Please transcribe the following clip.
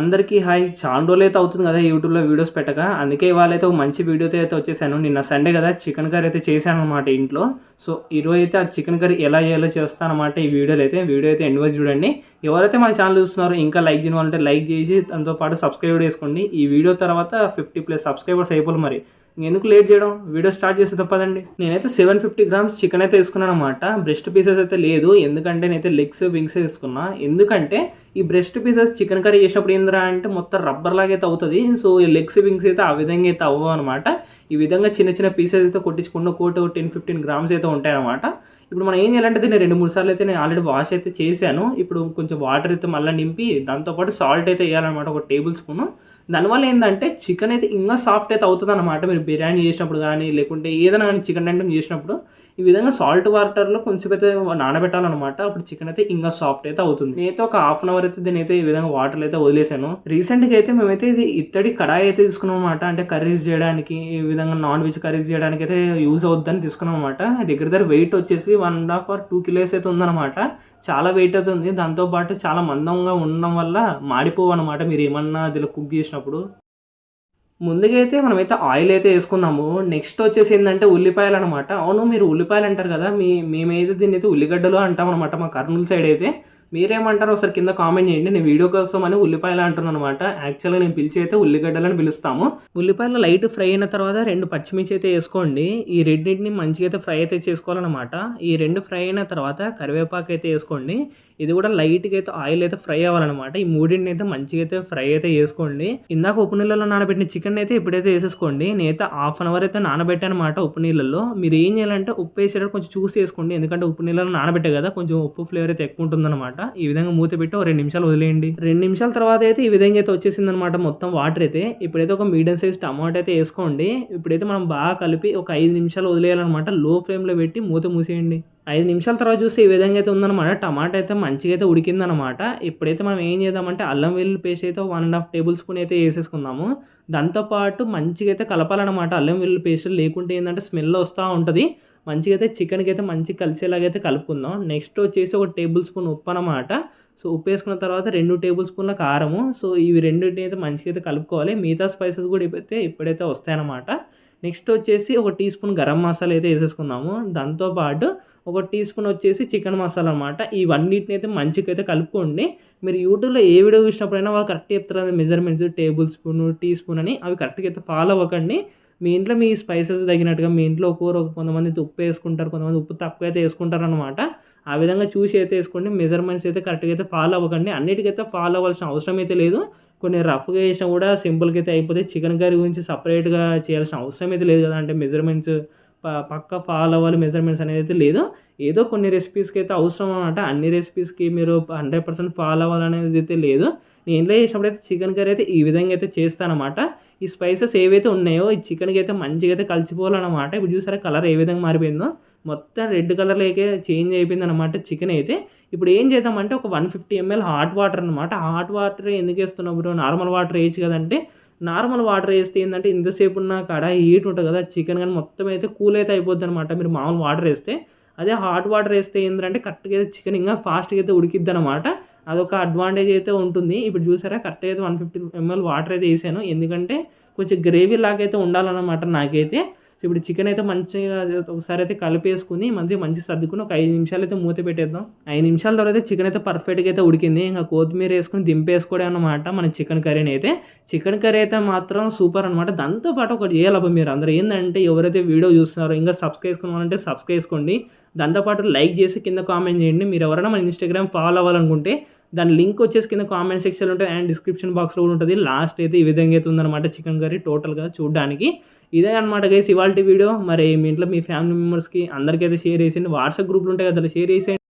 అందరికీ హాయ్. చాలా రోజులైతే అవుతుంది కదా యూట్యూబ్‌లో వీడియోస్ పెట్టక. అందుకే ఇవాళైతే ఒక మంచి వీడియోతో అయితే వచ్చేసాను. నిన్న సండే కదా చికెన్ కర్రీ అయితే చేశాననమాట ఇంట్లో. సో, ఈరోజైతే ఆ చికెన్ కర్రీ ఎలా చేయాలో చేస్తాననమాట ఈ వీడియో అయితే ఎండ్ వరకు చూడండి. ఎవరైతే మన ఛానల్ చూస్తున్నారో ఇంకా లైక్ చేయని వాళ్ళంటే లైక్ చేసి దాంతో పాటు సబ్స్క్రైబ్ కూడా చేసుకోండి. ఈ వీడియో తర్వాత 50+ సబ్స్క్రైబర్స్ అయిపోవాలి మరి. ఇంకెందుకు లేట్ చేయడం, వీడియో స్టార్ట్ చేస్తే తప్పదండి. నేనైతే 750 గ్రామ్స్ చికెన్ అయితే తీసుకున్నాను అనమాట. బ్రెస్ట్ పీసెస్ అయితే లేదు, ఎందుకంటే నేనైతే లెగ్స్ వింగ్స్ తీసుకున్నా. ఎందుకంటే ఈ బ్రెస్ట్ పీసెస్ చికెన్ కర్రీ చేసినప్పుడు ఏందిరా అంటే మొత్తం రబ్బర్ లాగా అయితే అవుతుంది. సో ఈ లెగ్స్ వింగ్స్ అయితే ఆ విధంగా అయితే అవ్వవు అనమాట. ఈ విధంగా చిన్న చిన్న పీసెస్ అయితే కొట్టించుకున్న కోటి 10-15 గ్రామ్స్ అయితే ఉంటాయి అనమాట. ఇప్పుడు మనం ఏం చేయాలంటే దీన్ని 2-3 సార్లు అయితే నేను ఆల్రెడీ వాష్ అయితే చేశాను. ఇప్పుడు కొంచెం వాటర్ అయితే మళ్ళీ నింపి దాంతోపాటు సాల్ట్ అయితే వేయాలన్నమాట, ఒక టేబుల్ స్పూను. దానివల్ల ఏంటంటే చికెన్ అయితే ఇంకా సాఫ్ట్ అయితే అవుతుంది అనమాట. మీరు బిర్యానీ చేసినప్పుడు కానీ లేకుంటే ఏదైనా కానీ చికెన్ ఐటమ్ చేసినప్పుడు ఈ విధంగా సాల్ట్ వాటర్లో కొంచెం అయితే నానబెట్టాలన్నమాట. అప్పుడు చికెన్ అయితే ఇంకా సాఫ్ట్ అయితే అవుతుంది. నేనైతే ఒక హాఫ్ అన్ అవర్ అయితే దీని అయితే ఈ విధంగా వాటర్లో అయితే వదిలేసాను. రీసెంట్గా అయితే మేమైతే ఇది ఇత్తడి కడాయి అయితే తీసుకున్నాం అనమాట. అంటే కర్రీస్ చేయడానికి, ఈ విధంగా నాన్ వెజ్ కర్రీస్ చేయడానికి అయితే యూజ్ అవుద్దని తీసుకున్నాం అనమాట. దగ్గర వెయిట్ వచ్చేసి 1.5 or 2 kilos అయితే ఉందన్నమాట. చాలా వెయిట్ అవుతుంది. దాంతోపాటు చాలా మందంగా ఉండడం వల్ల మాడిపోవు అనమాట మీరు ఏమన్నా దీనిలో కుక్ చేసినప్పుడు. ముందుగా అయితే మనమైతే ఆయిల్ అయితే వేసుకున్నాము. నెక్స్ట్ వచ్చేసి ఏంటంటే ఉల్లిపాయలు అనమాట. అవును, మీరు ఉల్లిపాయలు అంటారు కదా, మేమైతే దీన్ని అయితే ఉల్లిగడ్డలు అంటాం అనమాట మా కర్నూలు సైడ్ అయితే. మీరేమంటారో ఒకసారి కింద కామెంట్ చేయండి. నేను వీడియో కోసం అని ఉల్లిపాయలు అంటున్నాను అనమాట. యాక్చువల్గా నేను పిలిచి అయితే ఉల్లిగడ్డలని పిలుస్తాము. ఉల్లిపాయలు లైట్ ఫ్రై అయిన తర్వాత 2 పచ్చిమిర్చి అయితే వేసుకోండి. ఈ రెండింటిని మంచిగా అయితే ఫ్రై అయితే చేసుకోవాలన్నమాట. ఈ 2 ఫ్రై అయిన తర్వాత కరివేపాకు అయితే వేసుకోండి. ఇది కూడా లైట్గా అయితే ఆయిల్ అయితే ఫ్రై అవ్వాలన్నమాట. ఈ మూడింటిని అయితే మంచిగా అయితే ఫ్రై అయితే చేసుకోండి. ఇందాక ఉప్పు నీళ్ళలో నానబెట్టిన చికెన్ అయితే ఇప్పుడైతే వేసేసుకోండి. నేనైతే హాఫ్ అన్ అవర్ అయితే నానబెట్టాను అనమాట ఉప్పు నీళ్ళలో. మీరు ఏం చేయాలంటే ఉప్పు వేసేటప్పుడు కొంచెం చూసి వేసుకోండి, ఎందుకంటే ఉప్పు నీళ్ళలో నానబెట్టే కదా కొంచెం ఉప్పు ఫ్లేవర్ అయితే ఎక్కువ ఉంటుందన్నమాట. ఈ విధంగా మూత పెట్టి ఒక 2 నిమిషాలు వదిలేయండి. 2 నిమిషాల తర్వాత అయితే ఈ విధంగా అయితే వచ్చేసింది అనమాట మొత్తం వాటర్ అయితే. ఇప్పుడైతే ఒక మీడియం సైజ్ టమాటో అయితే వేసుకోండి. ఇప్పుడైతే మనం బాగా కలిపి ఒక 5 నిమిషాలు వదిలేయాలన్నమాట. లో ఫ్లేమ్లో పెట్టి మూత మూసేయండి. 5 నిమిషాల తర్వాత చూస్తే ఈ విధంగా అయితే ఉందన్నమాట. టమాటా అయితే మంచిగా అయితే ఉడికిందనమాట. ఇప్పుడైతే మనం ఏం చేద్దామంటే అల్లం వెల్లుల్లి పేస్ట్ అయితే 1.5 టేబుల్ స్పూన్ అయితే వేసేసుకుందాము. దాంతోపాటు మంచిగా అయితే కలపాలన్నమాట. అల్లం వెల్లుల్లి పేస్ట్ లేకుంటే ఏంటంటే స్మెల్ వస్తూ ఉంటుంది. మంచిగా అయితే చికెన్కి అయితే మంచిగా కలిసేలాగైతే కలుపుకుందాం. నెక్స్ట్ వచ్చేసి ఒక టేబుల్ స్పూన్ ఉప్పు అనమాట. సో ఉప్పు వేసుకున్న తర్వాత 2 టేబుల్ స్పూన్ల కారము. సో ఇవి రెండింటిని అయితే మంచిగా అయితే కలుపుకోవాలి. మిగతా స్పైసెస్ కూడా ఇప్పుడైతే వస్తాయన్నమాట. నెక్స్ట్ వచ్చేసి ఒక టీ స్పూన్ గరం మసాలా అయితే వేసేసుకుందాము. దాంతోపాటు ఒక టీ స్పూన్ వచ్చేసి చికెన్ మసాలా అనమాట. ఇవన్నిటిని అయితే మంచిగా అయితే కలుపుకోండి. మీరు యూట్యూబ్లో ఏ వీడియో చూసినప్పుడైనా వాళ్ళు కరెక్ట్గా చెప్తారు measurements, tablespoon, teaspoon అని. అవి కరెక్ట్గా అయితే ఫాలో అవ్వకండి. మీ ఇంట్లో మీ స్పైసెస్ తగినట్టుగా మీ ఇంట్లో కొంతమంది ఉప్పు వేసుకుంటారు, కొంతమంది ఉప్పు తక్కువ అయితే వేసుకుంటారు అనమాట. ఆ విధంగా చూసి అయితే వేసుకోండి. మెజర్మెంట్స్ అయితే కరెక్ట్గా అయితే ఫాలో అవ్వకండి. అన్నిటికైతే ఫాలో అవ్వాల్సిన అవసరం అయితే లేదు. కొన్ని రఫ్గా చేసినా కూడా సింపుల్గా అయితే అయిపోతాయి. చికెన్ కర్రీ గురించి సపరేట్గా చేయాల్సిన అవసరం అయితే లేదు కదా. అంటే మెజర్మెంట్స్ పక్కా ఫాలో అవ్వాలి మెజర్మెంట్స్ అనేది అయితే లేదు. ఏదో కొన్ని రెసిపీస్కి అయితే అవసరం అనమాట. అన్ని రెసిపీస్కి మీరు 100% ఫాలో అవ్వాలనేది అయితే లేదు. నేను ఇంట్లో చేసినప్పుడు అయితే చికెన్ కర్రీ అయితే ఈ విధంగా అయితే చేస్తానమాట. ఈ స్పైసెస్ ఏవైతే ఉన్నాయో ఈ చికెన్కి అయితే మంచిగా అయితే కలిసిపోవాలన్నమాట. ఇప్పుడు చూసారా కలర్ ఏ విధంగా మారిపోయిందో, మొత్తం రెడ్ కలర్లోకి చేంజ్ అయిపోయింది అనమాట చికెన్ అయితే. ఇప్పుడు ఏం చేద్దామంటే ఒక 150 ml హాట్ వాటర్ అనమాట. హాట్ వాటర్ ఎందుకు వేస్తున్నావు బ్రో, నార్మల్ వాటర్ వేయచ్చు కదంటే, నార్మల్ వాటర్ వేస్తే ఏంటంటే ఇంతసేపు ఉన్న కడాయి హీట్ ఉంటుంది కదా, చికెన్ కానీ మొత్తం అయితే కూల్ అయితే అయిపోద్ది అనమాట మీరు మామూలు వాటర్ వేస్తే. అదే హాట్ వాటర్ వేస్తే ఏంటంటే కరెక్ట్గా అయితే చికెన్ ఇంకా ఫాస్ట్గా అయితే ఉడికిద్ది అనమాట. అదొక అడ్వాంటేజ్ అయితే ఉంటుంది. ఇప్పుడు చూసారా కరెక్ట్గా అయితే 150 ml వాటర్ అయితే వేసాను, ఎందుకంటే కొంచెం గ్రేవీ లాగా అయితే ఉండాలన్నమాట నాకైతే. సో ఇప్పుడు చికెన్ అయితే మంచిగా ఒకసారి అయితే కలిపేసుకుని మంచి సర్దుకుని ఒక 5 నిమిషాలు అయితే మూత పెట్టేద్దాం. 5 నిమిషాల తర్వాత చికెన్ అయితే పర్ఫెక్ట్గా అయితే ఉడికింది. ఇంకా కొత్తిమీర వేసుకుని దింపేసుకోవడం అనమాట మన చికెన్ కర్రీని అయితే. చికెన్ కర్రీ అయితే మాత్రం సూపర్ అనమాట. దాంతోపాటు ఒకటి చేయాలబ్బా మీరు అందరూ, ఏంటంటే ఎవరైతే వీడియో చూస్తున్నారో ఇంకా సబ్స్క్రైబ్ చేసుకోవాలంటే సబ్స్క్రైబ్ చేసుకోండి. దాంతోపాటు లైక్ చేసి కింద కామెంట్ చేయండి. మీరు ఎవరైనా మన ఇన్స్టాగ్రామ్ ఫాలో అవ్వాలనుకుంటే దాని లింక్ వచ్చేసి కింద కామెంట్ సెక్షన్లో ఉంటుంది అండ్ డిస్క్రిప్షన్ బాక్స్లో కూడా ఉంటుంది. లాస్ట్ అయితే ఈ విధంగా అయితే ఉందన్నమాట చికెన్ కర్రీ టోటల్గా చూడడానికి. ఇదే అనమాట గైస్ ఇవాల్టి వీడియో. మరి మీ ఇంట్లో మీ ఫ్యామిలీ మెంబర్స్కి అందరికీ అయితే షేర్ చేసేయండి. వాట్సాప్ గ్రూప్లు ఉంటాయి కదా, షేర్ చేసేయండి.